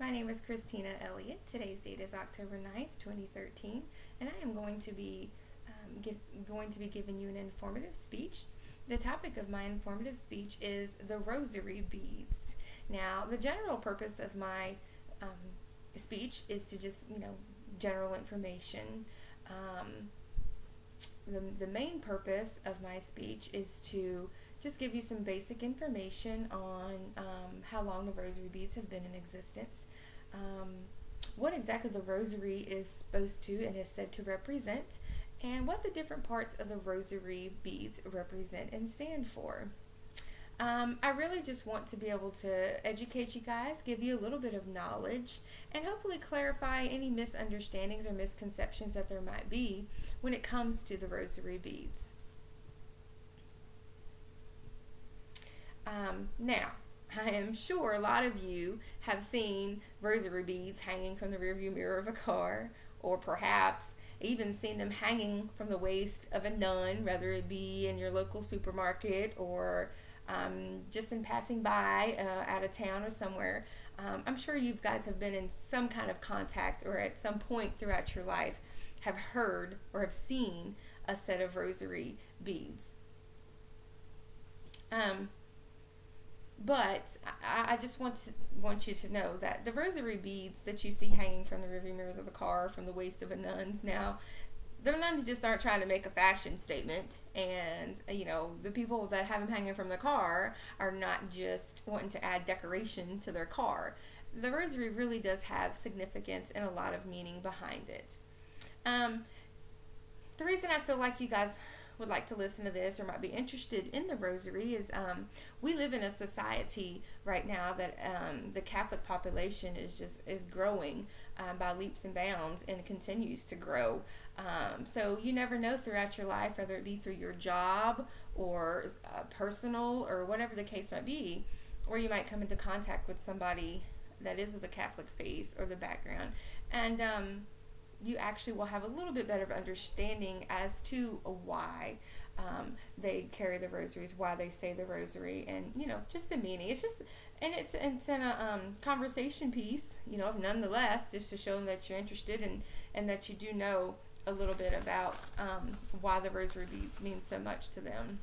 My name is Christina Elliott. Today's date is October 9th, 2013, and I am going to be giving you an informative speech. The topic of my informative speech is the rosary beads. Now, the general purpose of my speech is to just, general information. The main purpose of my speech is to just give you some basic information on how long the rosary beads have been in existence, what exactly the rosary is supposed to and is said to represent, and what the different parts of the rosary beads represent and stand for. I really just want to be able to educate you guys, give you a little bit of knowledge, and hopefully clarify any misunderstandings or misconceptions that there might be when it comes to the rosary beads. Now, I am sure a lot of you have seen rosary beads hanging from the rearview mirror of a car, or perhaps even seen them hanging from the waist of a nun, whether it be in your local supermarket or just in passing by out of town or somewhere. I'm sure you guys have been in some kind of contact or at some point throughout your life have heard or have seen a set of rosary beads. But I just want you to know that the rosary beads that you see hanging from the rearview mirrors of the car, from the waist of a nun's, now, the nuns just aren't trying to make a fashion statement, and the people that have them hanging from the car are not just wanting to add decoration to their car. The rosary really does have significance and a lot of meaning behind it. The reason I feel like you guys would like to listen to this or might be interested in the rosary is we live in a society right now that the Catholic population is growing by leaps and bounds and continues to grow. So you never know throughout your life, whether it be through your job or personal or whatever the case might be, or you might come into contact with somebody that is of the Catholic faith or the background, and you actually will have a little bit better understanding as to why they carry the rosaries, why they say the rosary, and just the meaning. It's in a conversation piece, nonetheless, just to show them that you're interested and that you do know a little bit about why the rosary beads mean so much to them.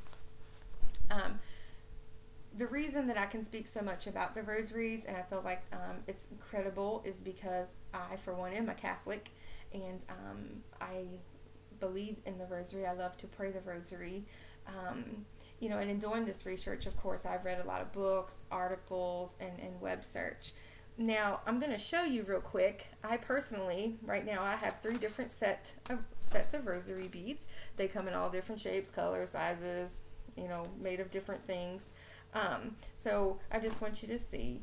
The reason that I can speak so much about the rosaries and I feel like it's incredible is because I, for one, am a Catholic, and I believe in the rosary. I love to pray the rosary. And in doing this research, of course, I've read a lot of books, articles, and web search. Now, I'm going to show you real quick. I personally, right now, I have 3 different sets of rosary beads. They come in all different shapes, colors, sizes, made of different things. So I just want you to see.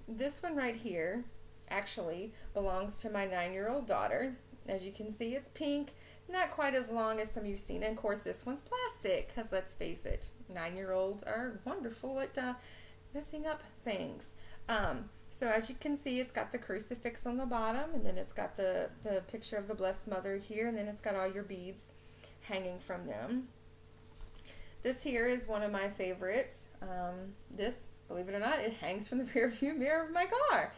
This one right here actually belongs to my 9-year-old daughter. As you can see, it's pink, not quite as long as some you've seen. And of course, this one's plastic, because let's face it, 9-year-olds are wonderful at messing up things. So as you can see, it's got the crucifix on the bottom, and then it's got the picture of the Blessed Mother here, and then it's got all your beads hanging from them. This here is one of my favorites. This, believe it or not, it hangs from the rear view mirror of my car.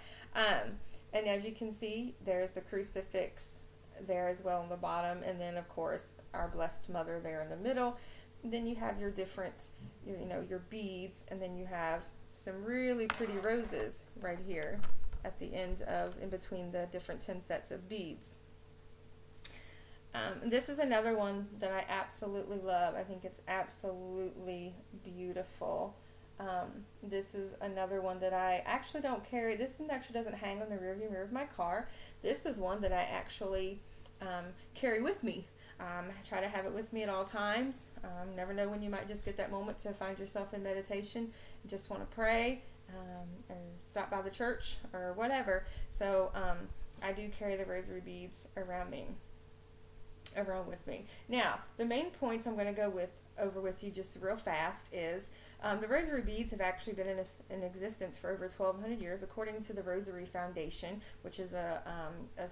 And as you can see, there's the crucifix there as well on the bottom, and then of course our Blessed Mother there in the middle. And then you have your different, your beads, and then you have some really pretty roses right here at the end in between the different 10 sets of beads. This is another one that I absolutely love. I think it's absolutely beautiful. This is another one that I actually don't carry. This one actually doesn't hang on the rearview mirror of my car. This is one that I actually carry with me. I try to have it with me at all times. Never know when you might just get that moment to find yourself in meditation and just want to pray or stop by the church or whatever. So I do carry the rosary beads around with me. Now, the main points I'm going to go over with you just real fast is the rosary beads have actually been in existence for over 1,200 years, according to the Rosary Foundation, which is a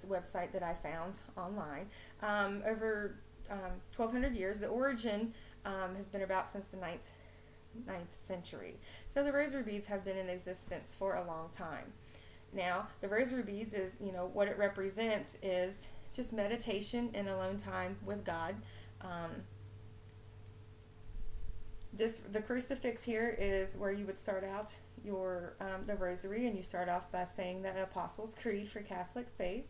website that I found online. Over 1,200 years. The origin has been about since the 9th century. So the rosary beads have been in existence for a long time. Now, the rosary beads is, what it represents is just meditation and alone time with God. Um, the crucifix here is where you would start out the rosary, and you start off by saying the Apostles' Creed for Catholic faith.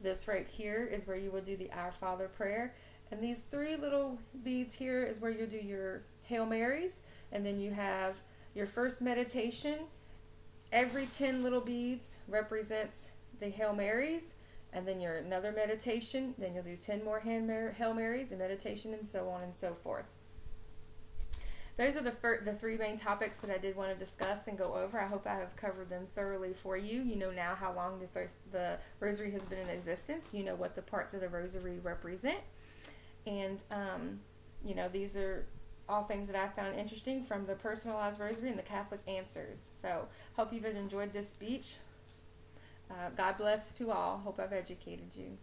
This right here is where you will do the Our Father prayer, and these three little beads here is where you'll do your Hail Marys, and then you have your first meditation. Every 10 little beads represents the Hail Marys, and then your another meditation. Then you'll do 10 more Hail Marys and meditation, and so on and so forth. Those are the three main topics that I did want to discuss and go over. I hope I have covered them thoroughly for you. You know now how long the rosary has been in existence. You know what the parts of the rosary represent. And, these are all things that I found interesting from the personalized rosary and the Catholic answers. So, hope you've enjoyed this speech. God bless to all. Hope I've educated you.